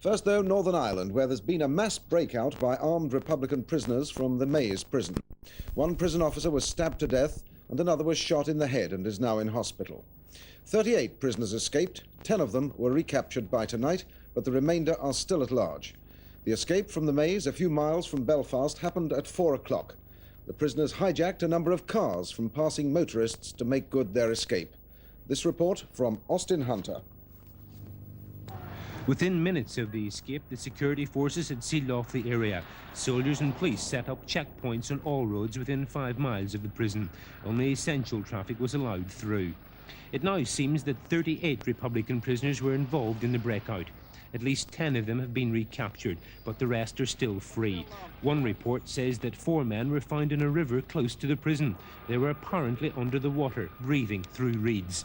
First, though, Northern Ireland, where there's been a mass breakout by armed Republican prisoners from the Maze prison. One prison officer was stabbed to death and another was shot in the head and is now in hospital. 38 prisoners escaped, 10 of them were recaptured by tonight, but the remainder are still at large. The escape from the Maze, a few miles from Belfast, happened at 4 o'clock. The prisoners hijacked a number of cars from passing motorists to make good their escape. This report from Austin Hunter. Within minutes of the escape, the security forces had sealed off the area. Soldiers and police set up checkpoints on all roads within 5 miles of the prison. Only essential traffic was allowed through. It now seems that 38 Republican prisoners were involved in the breakout. At least 10 of them have been recaptured, but the rest are still free. One report says that 4 men were found in a river close to the prison. They were apparently under the water, breathing through reeds.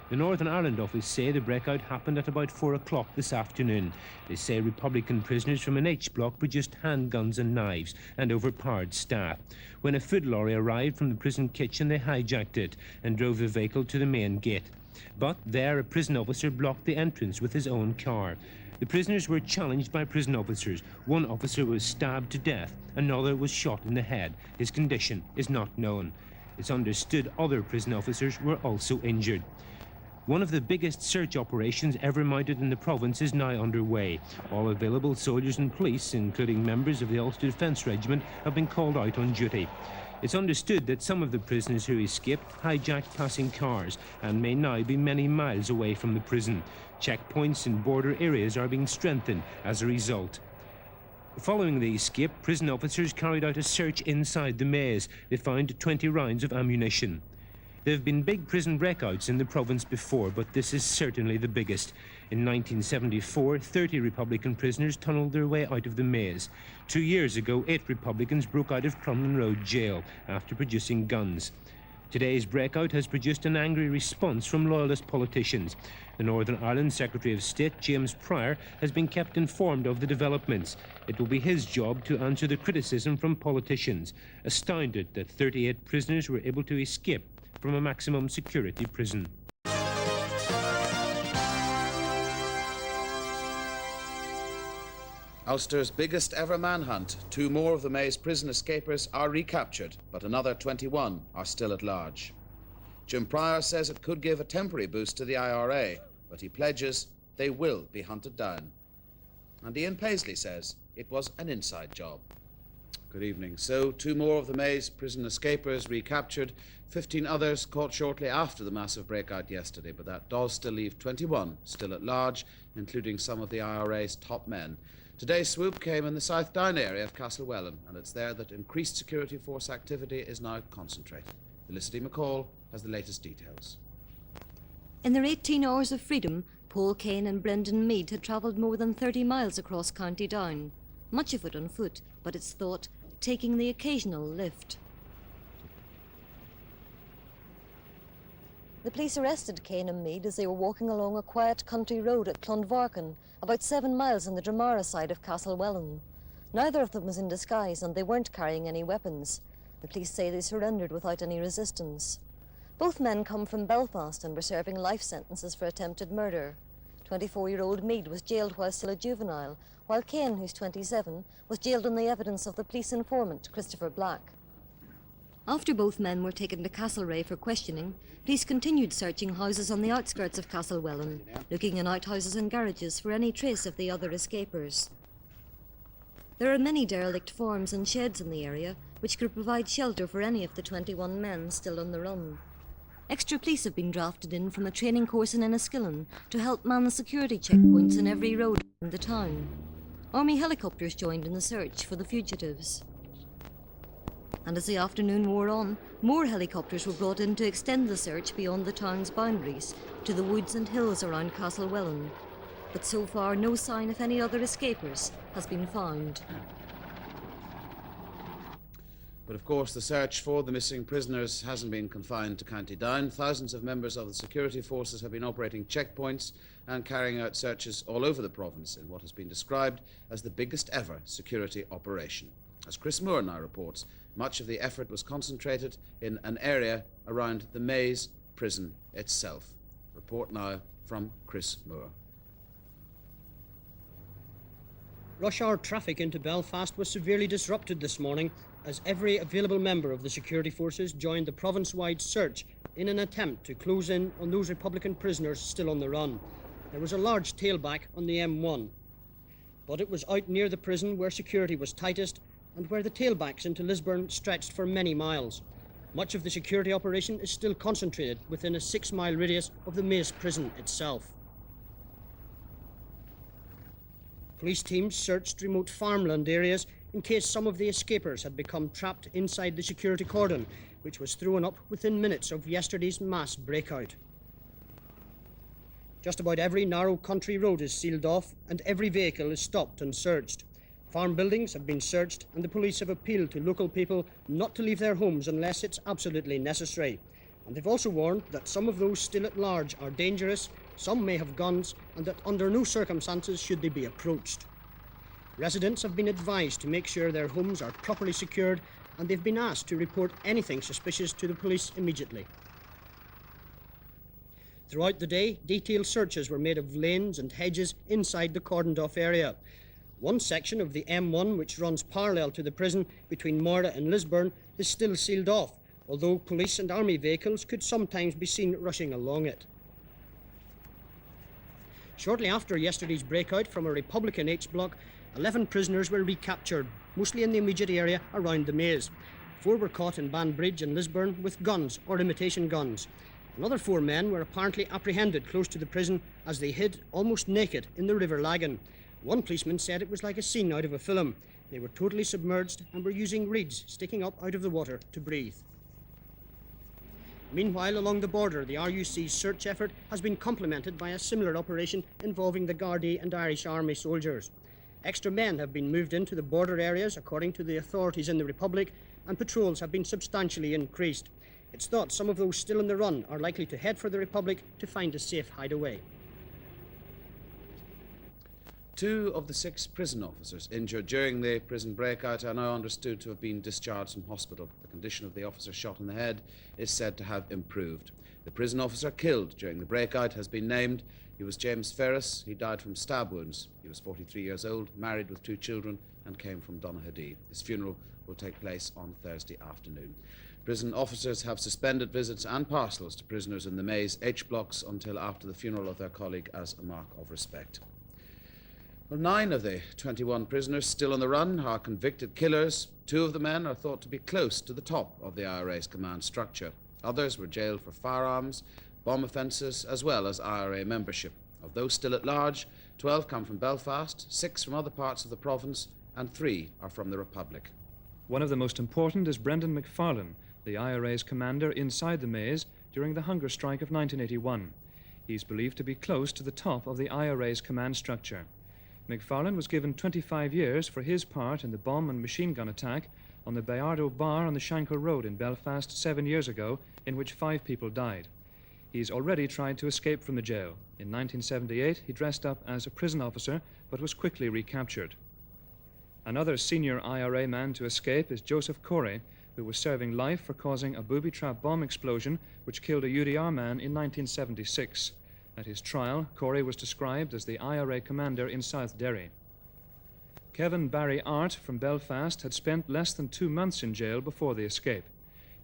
The Northern Ireland office say the breakout happened at about 4 o'clock this afternoon. They say Republican prisoners from an H block produced handguns and knives and overpowered staff. When a food lorry arrived from the prison kitchen, they hijacked it and drove the vehicle to the main gate. But there, a prison officer blocked the entrance with his own car. The prisoners were challenged by prison officers. One officer was stabbed to death, another was shot in the head. His condition is not known. It's understood other prison officers were also injured. One of the biggest search operations ever mounted in the province is now underway. All available soldiers and police, including members of the Ulster Defence Regiment, have been called out on duty. It's understood that some of the prisoners who escaped hijacked passing cars and may now be many miles away from the prison. Checkpoints in border areas are being strengthened as a result. Following the escape, prison officers carried out a search inside the maze. They found 20 rounds of ammunition. There have been big prison breakouts in the province before, but this is certainly the biggest. In 1974, 30 Republican prisoners tunnelled their way out of the maze. 2 years ago, 8 Republicans broke out of Crumlin Road jail after producing guns. Today's breakout has produced an angry response from loyalist politicians. The Northern Ireland Secretary of State, James Pryor, has been kept informed of the developments. It will be his job to answer the criticism from politicians, astounded that 38 prisoners were able to escape from a maximum security prison. Ulster's biggest ever manhunt. 2 more of the Maze prison escapers are recaptured, but another 21 are still at large. Jim Pryor says it could give a temporary boost to the IRA, but he pledges they will be hunted down. And Ian Paisley says it was an inside job. Good evening. So 2 more of the Maze prison escapers recaptured, 15 others caught shortly after the massive breakout yesterday, but that does still leave 21 still at large, including some of the IRA's top men. Today's swoop came in the South Down area of Castlewellan, and it's there that increased security force activity is now concentrated. Felicity McCall has the latest details. In their 18 hours of freedom, Paul Kane and Brendan Mead had travelled more than 30 miles across County Down, much of it on foot, but it's thought taking the occasional lift. The police arrested Kane and Mead as they were walking along a quiet country road at Clonvarkin, about 7 miles on the Dramara side of Castlewellan. Neither of them was in disguise and they weren't carrying any weapons. The police say they surrendered without any resistance. Both men come from Belfast and were serving life sentences for attempted murder. 24-year-old Mead was jailed while still a juvenile, while Kane, who's 27, was jailed on the evidence of the police informant, Christopher Black. After both men were taken to Castlereagh for questioning, police continued searching houses on the outskirts of Castlewellan, looking in outhouses and garages for any trace of the other escapers. There are many derelict farms and sheds in the area, which could provide shelter for any of the 21 men still on the run. Extra police have been drafted in from a training course in Enniskillen to help man the security checkpoints in every road in the town. Army helicopters joined in the search for the fugitives. And as the afternoon wore on, more helicopters were brought in to extend the search beyond the town's boundaries to the woods and hills around Castlewellan. But so far, no sign of any other escapers has been found. But of course, the search for the missing prisoners hasn't been confined to County Down. Thousands of members of the security forces have been operating checkpoints and carrying out searches all over the province in what has been described as the biggest ever security operation. As Chris Moore now reports, much of the effort was concentrated in an area around the Maze prison itself. Report now from Chris Moore. Rush hour traffic into Belfast was severely disrupted this morning as every available member of the security forces joined the province-wide search in an attempt to close in on those Republican prisoners still on the run. There was a large tailback on the M1, but it was out near the prison where security was tightest and where the tailbacks into Lisburn stretched for many miles. Much of the security operation is still concentrated within a 6-mile radius of the Maze prison itself. Police teams searched remote farmland areas in case some of the escapers had become trapped inside the security cordon, which was thrown up within minutes of yesterday's mass breakout. Just about every narrow country road is sealed off and every vehicle is stopped and searched. Farm buildings have been searched and the police have appealed to local people not to leave their homes unless it's absolutely necessary. And they've also warned that some of those still at large are dangerous, some may have guns, and that under no circumstances should they be approached. Residents have been advised to make sure their homes are properly secured and they've been asked to report anything suspicious to the police immediately. Throughout the day, detailed searches were made of lanes and hedges inside the cordoned-off area. One section of the M1, which runs parallel to the prison between Moira and Lisburn, is still sealed off, although police and army vehicles could sometimes be seen rushing along it. Shortly after yesterday's breakout from a Republican H-block, 11 prisoners were recaptured, mostly in the immediate area around the Maze. 4 were caught in Banbridge and Lisburn with guns or imitation guns. Another 4 men were apparently apprehended close to the prison as they hid, almost naked, in the River Lagan. One policeman said it was like a scene out of a film. They were totally submerged and were using reeds sticking up out of the water to breathe. Meanwhile, along the border, the RUC's search effort has been complemented by a similar operation involving the Gardaí and Irish Army soldiers. Extra men have been moved into the border areas, according to the authorities in the Republic, and patrols have been substantially increased. It's thought some of those still on the run are likely to head for the Republic to find a safe hideaway. 2 of the 6 prison officers injured during the prison breakout are now understood to have been discharged from hospital. The condition of the officer shot in the head is said to have improved. The prison officer killed during the breakout has been named. He was James Ferris. He died from stab wounds. He was 43 years old, married with 2 children, and came from Donaghadee. His funeral will take place on Thursday afternoon. Prison officers have suspended visits and parcels to prisoners in the Maze H blocks until after the funeral of their colleague as a mark of respect. Well, 9 of the 21 prisoners still on the run are convicted killers. 2 of the men are thought to be close to the top of the IRA's command structure. Others were jailed for firearms, bomb offences, as well as IRA membership. Of those still at large, 12 come from Belfast, 6 from other parts of the province, and 3 are from the Republic. One of the most important is Brendan McFarlane, the IRA's commander inside the Maze during the hunger strike of 1981. He's believed to be close to the top of the IRA's command structure. McFarlane was given 25 years for his part in the bomb and machine gun attack on the Bayardo Bar on the Shankill Road in Belfast 7 years ago, in which 5 people died. He's already tried to escape from the jail. In 1978, he dressed up as a prison officer, but was quickly recaptured. Another senior IRA man to escape is Joseph Corey, who was serving life for causing a booby-trap bomb explosion which killed a UDR man in 1976. At his trial, Corey was described as the IRA commander in South Derry. Kevin Barry Art from Belfast had spent less than 2 months in jail before the escape.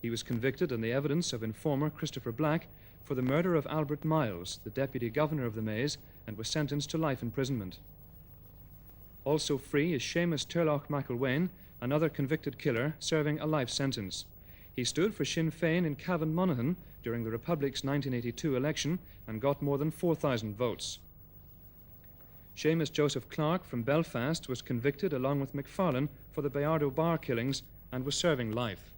He was convicted on the evidence of informer Christopher Black for the murder of Albert Miles, the deputy governor of the Maze, and was sentenced to life imprisonment. Also free is Seamus Turlough McIlwain, another convicted killer, serving a life sentence. He stood for Sinn Féin in Cavan Monaghan during the Republic's 1982 election and got more than 4,000 votes. Seamus Joseph Clark from Belfast was convicted along with McFarlane for the Bayardo Bar killings and was serving life.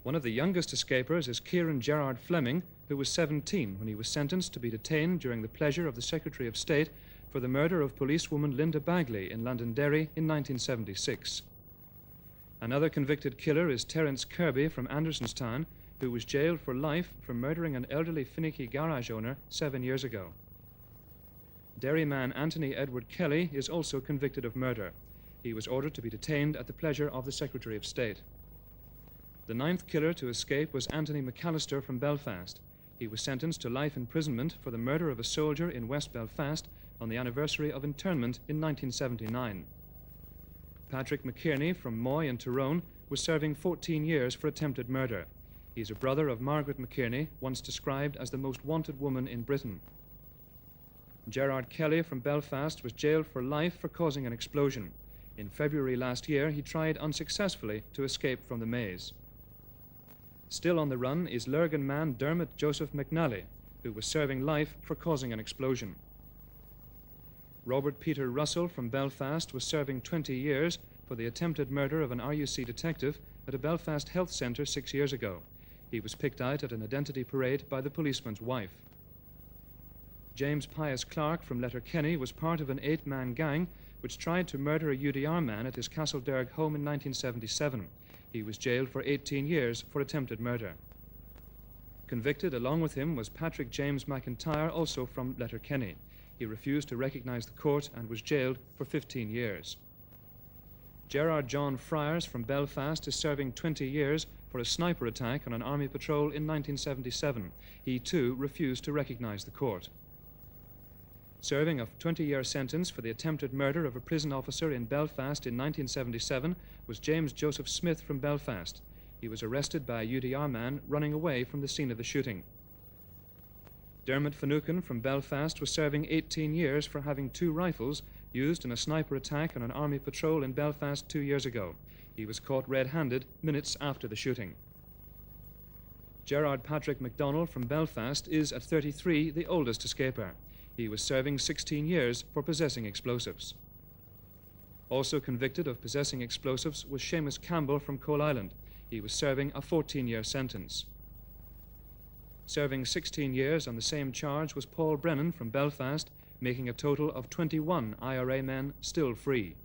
One of the youngest escapers is Kieran Gerard Fleming, who was 17 when he was sentenced to be detained during the pleasure of the Secretary of State for the murder of policewoman Linda Bagley in Londonderry in 1976. Another convicted killer is Terence Kirby from Andersonstown, who was jailed for life for murdering an elderly finicky garage owner 7 years ago. Derryman Anthony Edward Kelly is also convicted of murder. He was ordered to be detained at the pleasure of the Secretary of State. The 9th killer to escape was Anthony McAllister from Belfast. He was sentenced to life imprisonment for the murder of a soldier in West Belfast on the anniversary of internment in 1979. Patrick McKierney from Moy in Tyrone was serving 14 years for attempted murder. He is a brother of Margaret McKierney, once described as the most wanted woman in Britain. Gerard Kelly from Belfast was jailed for life for causing an explosion. In February last year, he tried unsuccessfully to escape from the maze. Still on the run is Lurgan man Dermot Joseph McNally, who was serving life for causing an explosion. Robert Peter Russell from Belfast was serving 20 years for the attempted murder of an RUC detective at a Belfast health centre 6 years ago. He was picked out at an identity parade by the policeman's wife. James Pius Clark from Letterkenny was part of an 8-man gang which tried to murder a UDR man at his Castlederg home in 1977. He was jailed for 18 years for attempted murder. Convicted along with him was Patrick James McIntyre, also from Letterkenny. He refused to recognise the court and was jailed for 15 years. Gerard John Friars from Belfast is serving 20 years for a sniper attack on an army patrol in 1977. He too refused to recognise the court. Serving a 20-year sentence for the attempted murder of a prison officer in Belfast in 1977 was James Joseph Smith from Belfast. He was arrested by a UDR man running away from the scene of the shooting. Dermot Finucane from Belfast was serving 18 years for having 2 rifles used in a sniper attack on an army patrol in Belfast 2 years ago. He was caught red-handed minutes after the shooting. Gerard Patrick MacDonald from Belfast is, at 33, the oldest escaper. He was serving 16 years for possessing explosives. Also convicted of possessing explosives was Seamus Campbell from Coal Island. He was serving a 14-year sentence. Serving 16 years on the same charge was Paul Brennan from Belfast, making a total of 21 IRA men still free.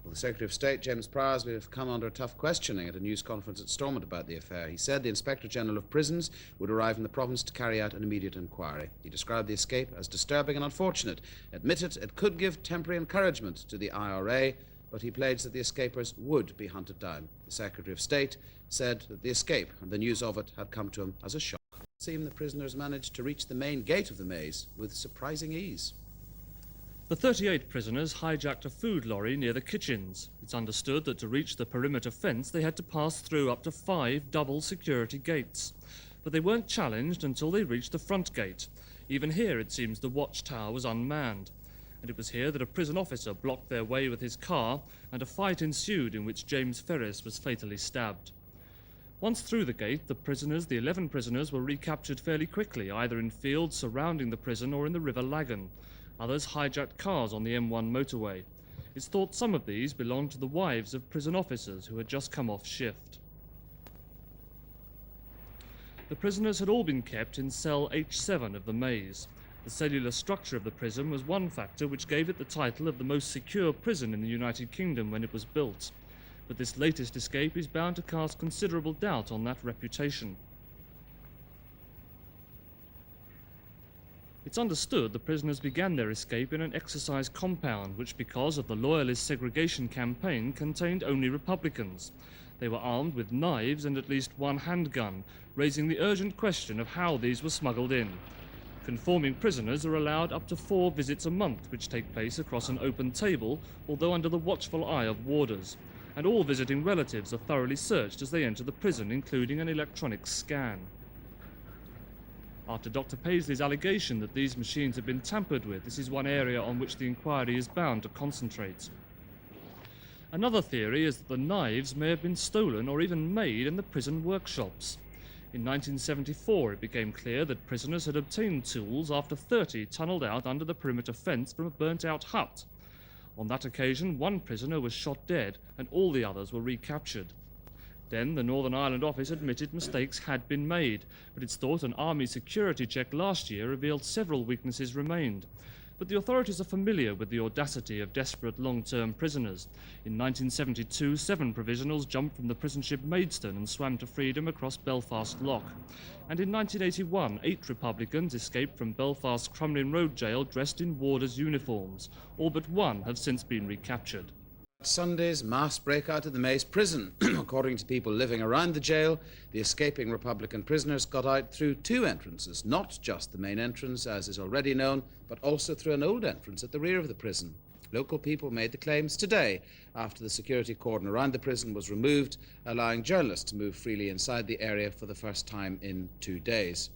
Well, the Secretary of State, James Prior, will have come under tough questioning at a news conference at Stormont about the affair. He said the Inspector General of Prisons would arrive in the province to carry out an immediate inquiry. He described the escape as disturbing and unfortunate, admitted it could give temporary encouragement to the IRA, but he pledged that the escapers would be hunted down. The Secretary of State said that the escape and the news of it had come to him as a shock. It seemed the prisoners managed to reach the main gate of the maze with surprising ease. The 38 prisoners hijacked a food lorry near the kitchens. It's understood that to reach the perimeter fence they had to pass through up to 5 double security gates. But they weren't challenged until they reached the front gate. Even here it seems the watchtower was unmanned. And it was here that a prison officer blocked their way with his car, and a fight ensued in which James Ferris was fatally stabbed. Once through the gate, the 11 prisoners were recaptured fairly quickly, either in fields surrounding the prison or in the River Lagan. Others hijacked cars on the M1 motorway. It's thought some of these belonged to the wives of prison officers who had just come off shift. The prisoners had all been kept in cell H7 of the maze. The cellular structure of the prison was one factor which gave it the title of the most secure prison in the United Kingdom when it was built. But this latest escape is bound to cast considerable doubt on that reputation. It's understood the prisoners began their escape in an exercise compound which, because of the Loyalist segregation campaign, contained only Republicans. They were armed with knives and at least 1 handgun, raising the urgent question of how these were smuggled in. Conforming prisoners are allowed up to 4 visits a month, which take place across an open table, although under the watchful eye of warders. And all visiting relatives are thoroughly searched as they enter the prison, including an electronic scan. After Dr. Paisley's allegation that these machines have been tampered with, this is one area on which the inquiry is bound to concentrate. Another theory is that the knives may have been stolen or even made in the prison workshops. In 1974, it became clear that prisoners had obtained tools after 30 tunnelled out under the perimeter fence from a burnt-out hut. On that occasion, 1 prisoner was shot dead and all the others were recaptured. Then the Northern Ireland office admitted mistakes had been made, but it's thought an army security check last year revealed several weaknesses remained. But the authorities are familiar with the audacity of desperate long-term prisoners. In 1972, 7 provisionals jumped from the prison ship Maidstone and swam to freedom across Belfast Lough. And in 1981, 8 Republicans escaped from Belfast's Crumlin Road jail dressed in warders' uniforms. All but 1 have since been recaptured. Sunday's mass breakout at the Maze prison. According to people living around the jail, the escaping Republican prisoners got out through two entrances, not just the main entrance, as is already known, but also through an old entrance at the rear of the prison. Local people made the claims today after the security cordon around the prison was removed, allowing journalists to move freely inside the area for the first time in 2 days.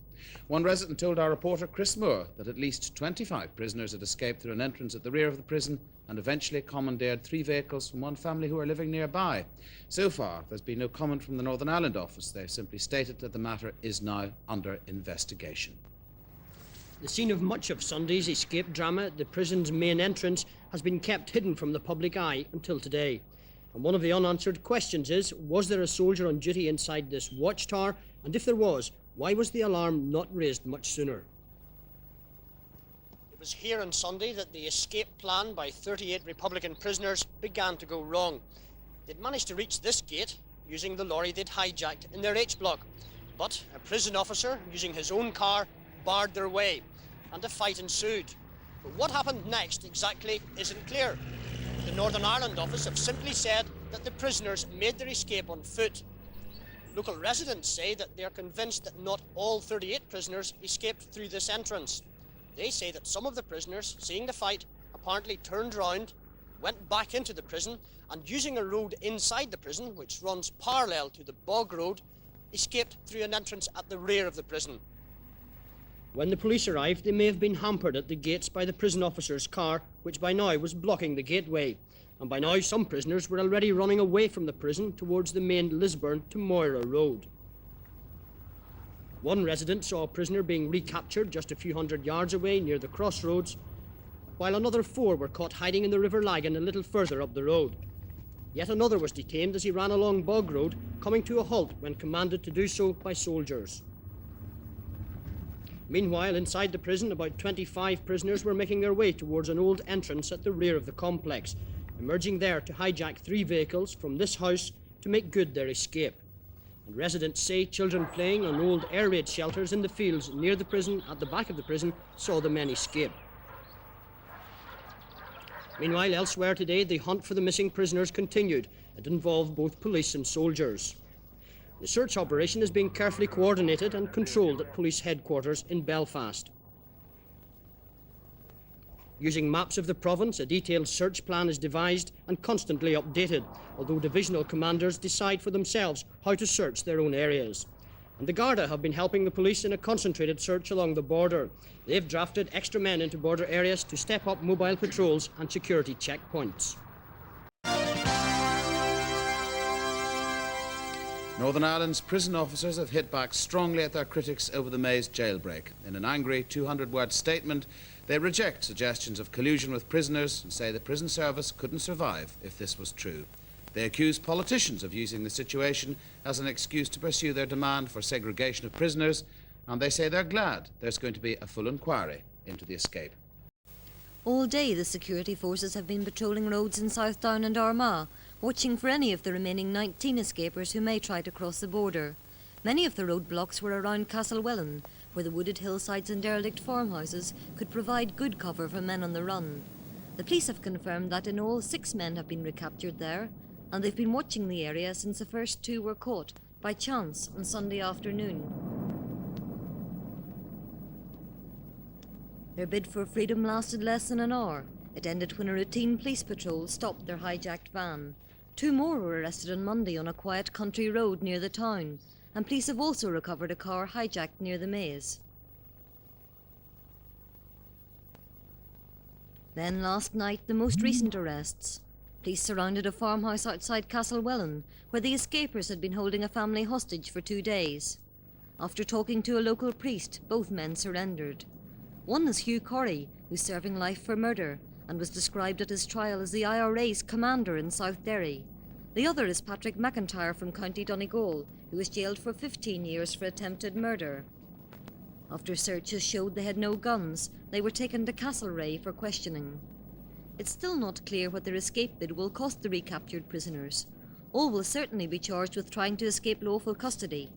One resident told our reporter Chris Moore that at least 25 prisoners had escaped through an entrance at the rear of the prison and eventually commandeered 3 vehicles from one family who are living nearby. So far, there's been no comment from the Northern Ireland office. They've simply stated that the matter is now under investigation. The scene of much of Sunday's escape drama, the prison's main entrance, has been kept hidden from the public eye until today. And one of the unanswered questions is, was there a soldier on duty inside this watchtower? And if there was, why was the alarm not raised much sooner? It was here on Sunday that the escape plan by 38 Republican prisoners began to go wrong. They'd managed to reach this gate using the lorry they'd hijacked in their H-block. But a prison officer, using his own car, barred their way, and a fight ensued. But what happened next exactly isn't clear. The Northern Ireland office have simply said that the prisoners made their escape on foot. Local residents say that they are convinced that not all 38 prisoners escaped through this entrance. They say that some of the prisoners, seeing the fight, apparently turned round, went back into the prison, and using a road inside the prison, which runs parallel to the Bog Road, escaped through an entrance at the rear of the prison. When the police arrived, they may have been hampered at the gates by the prison officer's car, which by now was blocking the gateway. And by now some prisoners were already running away from the prison towards the main Lisburn to Moira Road. One resident saw a prisoner being recaptured just a few hundred yards away near the crossroads, while another 4 were caught hiding in the River Lagan a little further up the road. Yet another was detained as he ran along Bog Road, coming to a halt when commanded to do so by soldiers. Meanwhile, inside the prison, about 25 prisoners were making their way towards an old entrance at the rear of the complex, emerging there to hijack 3 vehicles from this house to make good their escape. And residents say children playing on old air raid shelters in the fields near the prison, at the back of the prison, saw the men escape. Meanwhile, elsewhere today, the hunt for the missing prisoners continued. It involved both police and soldiers. The search operation is being carefully coordinated and controlled at police headquarters in Belfast. Using maps of the province, a detailed search plan is devised and constantly updated, although divisional commanders decide for themselves how to search their own areas. And the Garda have been helping the police in a concentrated search along the border. They've drafted extra men into border areas to step up mobile patrols and security checkpoints. Northern Ireland's prison officers have hit back strongly at their critics over the Maze jailbreak. In an angry 200-word statement, they reject suggestions of collusion with prisoners and say the prison service couldn't survive if this was true. They accuse politicians of using the situation as an excuse to pursue their demand for segregation of prisoners, and they say they're glad there's going to be a full inquiry into the escape. All day the security forces have been patrolling roads in Southdown and Armagh, watching for any of the remaining 19 escapers who may try to cross the border. Many of the roadblocks were around Castlewellan, where the wooded hillsides and derelict farmhouses could provide good cover for men on the run. The police have confirmed that in all 6 men have been recaptured there, and they've been watching the area since the first 2 were caught by chance on Sunday afternoon. Their bid for freedom lasted less than an hour. It ended when a routine police patrol stopped their hijacked van. 2 more were arrested on Monday on a quiet country road near the town, and police have also recovered a car hijacked near the maze. Then last night, the most recent arrests. Police surrounded a farmhouse outside Castlewellan, where the escapers had been holding a family hostage for 2 days. After talking to a local priest, both men surrendered. One is Hugh Corrie, who's serving life for murder, and was described at his trial as the IRA's commander in South Derry. The other is Patrick McIntyre from County Donegal, who was jailed for 15 years for attempted murder. After searches showed they had no guns, they were taken to Castlereagh for questioning. It's still not clear what their escape bid will cost the recaptured prisoners. All will certainly be charged with trying to escape lawful custody.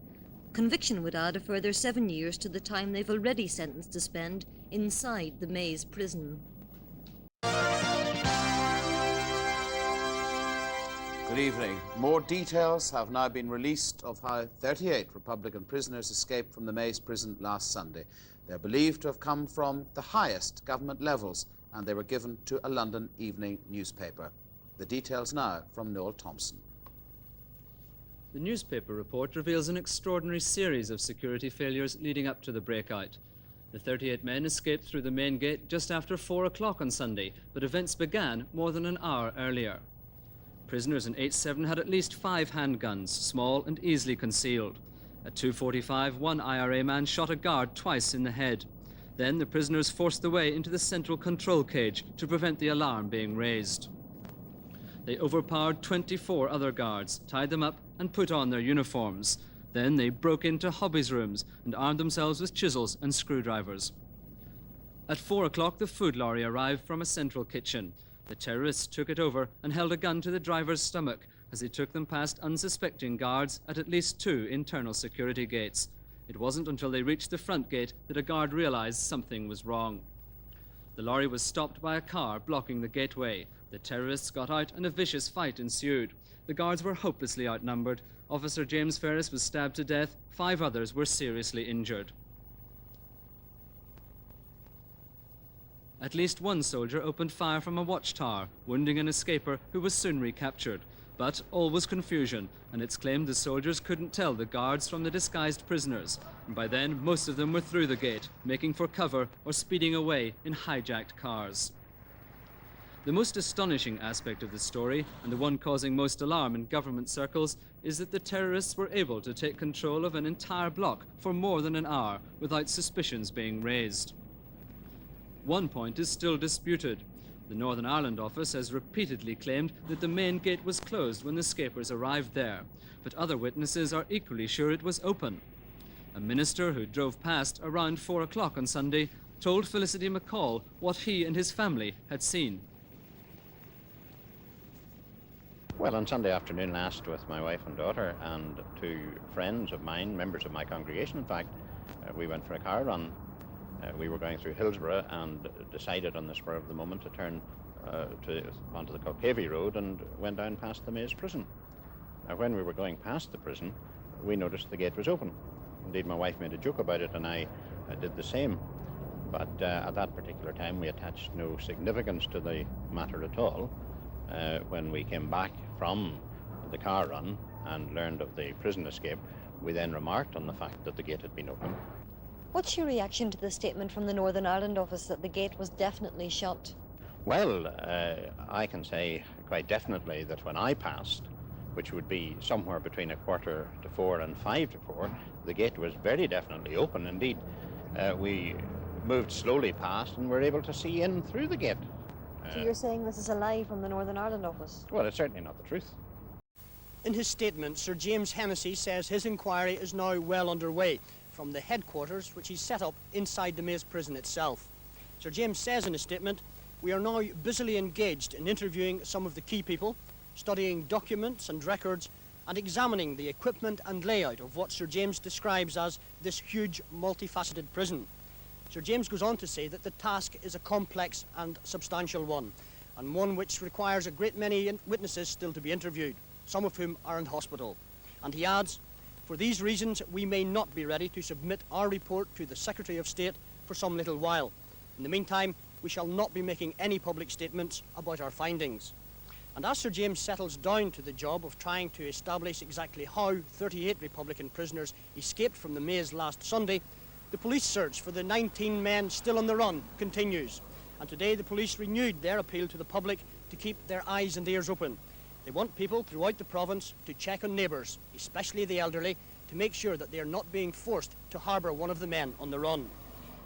Conviction would add a further 7 years to the time they've already sentenced to spend inside the Maze prison. Good evening. More details have now been released of how 38 Republican prisoners escaped from the Maze prison last Sunday. They're believed to have come from the highest government levels, and they were given to a London evening newspaper. The details now from Noel Thompson. The newspaper report reveals an extraordinary series of security failures leading up to the breakout. The 38 men escaped through the main gate just after 4 o'clock on Sunday, but events began more than an hour earlier. Prisoners in H7 had at least 5 handguns, small and easily concealed. At 2:45, one IRA man shot a guard twice in the head. Then the prisoners forced their way into the central control cage to prevent the alarm being raised. They overpowered 24 other guards, tied them up and put on their uniforms. Then they broke into hobbies rooms and armed themselves with chisels and screwdrivers. At 4 o'clock, the food lorry arrived from a central kitchen. The terrorists took it over and held a gun to the driver's stomach as they took them past unsuspecting guards at least 2 internal security gates. It wasn't until they reached the front gate that a guard realized something was wrong. The lorry was stopped by a car blocking the gateway. The terrorists got out and a vicious fight ensued. The guards were hopelessly outnumbered. Officer James Ferris was stabbed to death. 5 others were seriously injured. At least one soldier opened fire from a watchtower, wounding an escaper who was soon recaptured. But all was confusion, and it's claimed the soldiers couldn't tell the guards from the disguised prisoners. And by then, most of them were through the gate, making for cover or speeding away in hijacked cars. The most astonishing aspect of the story, and the one causing most alarm in government circles, is that the terrorists were able to take control of an entire block for more than an hour without suspicions being raised. One point is still disputed. The Northern Ireland office has repeatedly claimed that the main gate was closed when the escapers arrived there, but other witnesses are equally sure it was open. A minister who drove past around 4 o'clock on Sunday told Felicity McCall what he and his family had seen. Well, on Sunday afternoon last, with my wife and daughter and 2 friends of mine, members of my congregation in fact, we went for a car run. We were going through Hillsborough and decided on the spur of the moment to turn onto the Culcavy Road and went down past the Maze prison. Now, when we were going past the prison, we noticed the gate was open. Indeed, my wife made a joke about it and I did the same. But at that particular time, we attached no significance to the matter at all. When we came back from the car run and learned of the prison escape, we then remarked on the fact that the gate had been opened. What's your reaction to the statement from the Northern Ireland office that the gate was definitely shut? Well, I can say quite definitely that when I passed, which would be somewhere between 3:45 and 5:45, the gate was very definitely open. Indeed, we moved slowly past and were able to see in through the gate. So you're saying this is a lie from the Northern Ireland office? Well, it's certainly not the truth. In his statement, Sir James Hennessy says his inquiry is now well underway from the headquarters which he's set up inside the Maze prison itself. Sir James says in his statement, "We are now busily engaged in interviewing some of the key people, studying documents and records, and examining the equipment and layout of what Sir James describes as this huge, multifaceted prison." Sir James goes on to say that the task is a complex and substantial one, and one which requires a great many witnesses still to be interviewed, some of whom are in hospital. And he adds, "For these reasons, we may not be ready to submit our report to the Secretary of State for some little while. In the meantime, we shall not be making any public statements about our findings." And as Sir James settles down to the job of trying to establish exactly how 38 Republican prisoners escaped from the Maze last Sunday, the police search for the 19 men still on the run continues. And today the police renewed their appeal to the public to keep their eyes and ears open. They want people throughout the province to check on neighbours, especially the elderly, to make sure that they are not being forced to harbour one of the men on the run.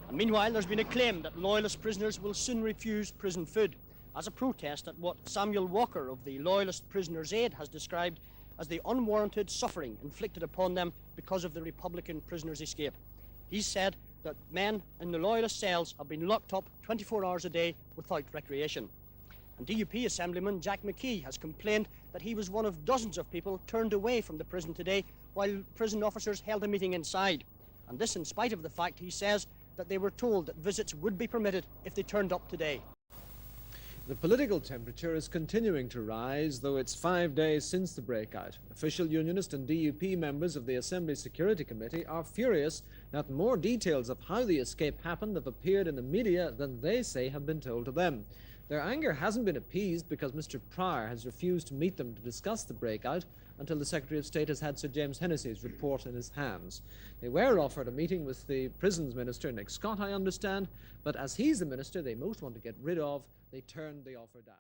And meanwhile, there's been a claim that Loyalist prisoners will soon refuse prison food as a protest at what Samuel Walker of the Loyalist Prisoners' Aid has described as the unwarranted suffering inflicted upon them because of the Republican prisoners' escape. He's said that men in the Loyalist cells have been locked up 24 hours a day without recreation. And DUP Assemblyman Jack McKee has complained that he was one of dozens of people turned away from the prison today while prison officers held a meeting inside. And this in spite of the fact, he says, that they were told that visits would be permitted if they turned up today. The political temperature is continuing to rise, though it's 5 days since the breakout. Official Unionist and DUP members of the Assembly Security Committee are furious that more details of how the escape happened have appeared in the media than they say have been told to them. Their anger hasn't been appeased because Mr. Pryor has refused to meet them to discuss the breakout until the Secretary of State has had Sir James Hennessy's report in his hands. They were offered a meeting with the Prisons Minister, Nick Scott, I understand, but as he's the minister they most want to get rid of, they turned the offer down.